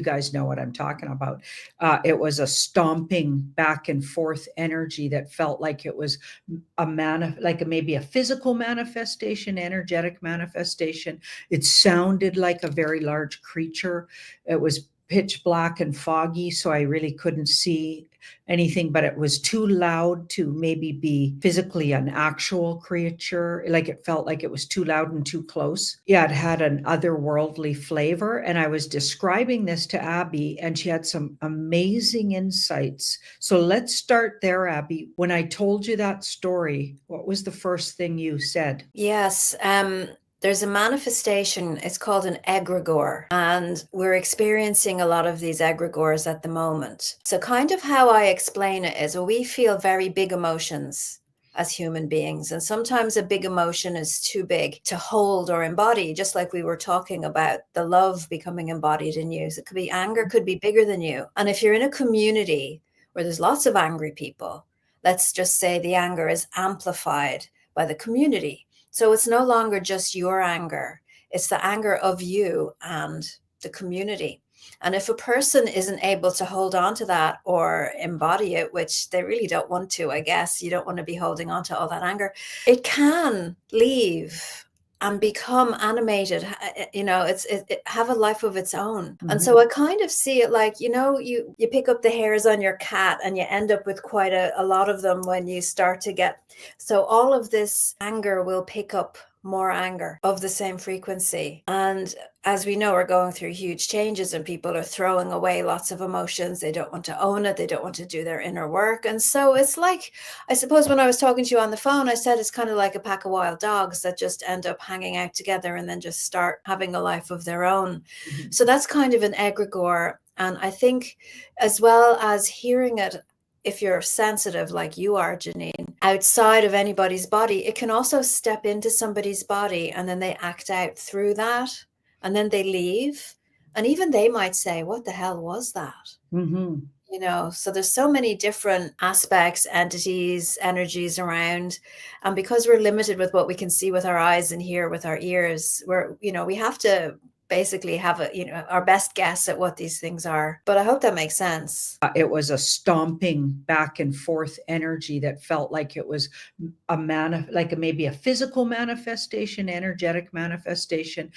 guys know what I'm talking about. It was a stomping back and forth energy that felt like it was maybe a physical manifestation, energetic manifestation. It sounded like a very large creature. It was pitch black and foggy, so I really couldn't see anything, but it was too loud to maybe be physically an actual creature. Like it felt like it was too loud and too close. Yeah, it had an otherworldly flavor. And I was describing this to Abby, and she had some amazing insights. So let's start there, Abby. When I told you that story, what was the first thing you said? Yes. There's a manifestation, it's called an egregore, and we're experiencing a lot of these egregores at the moment. So kind of how I explain it is, well, we feel very big emotions as human beings, and sometimes a big emotion is too big to hold or embody, just like we were talking about the love becoming embodied in you. So it could be anger, could be bigger than you. And if you're in a community where there's lots of angry people, let's just say the anger is amplified by the community. So it's no longer just your anger, it's the anger of you and the community. And if a person isn't able to hold on to that or embody it, which they really don't want to, I guess, you don't want to be holding on to all that anger, it can leave and become animated, it have a life of its own. Mm-hmm. And so I kind of see it like, you pick up the hairs on your cat and you end up with quite a lot of them when you start to get, so all of this anger will pick up more anger of the same frequency. And as we know, we're going through huge changes and people are throwing away lots of emotions. They don't want to own it. They don't want to do their inner work. And so it's like, I suppose when I was talking to you on the phone, I said it's kind of like a pack of wild dogs that just end up hanging out together and then just start having a life of their own. Mm-hmm. So that's kind of an egregore. And I think as well as hearing it, if you're sensitive like you are, Janine, outside of anybody's body, it can also step into somebody's body and then they act out through that and then they leave. And even they might say, what the hell was that? Mm-hmm. So there's so many different aspects, entities, energies around. And because we're limited with what we can see with our eyes and hear with our ears, we have to basically have our best guess at what these things are. But I hope that makes sense. It was a stomping back and forth energy that felt like it was maybe a physical manifestation, energetic manifestation.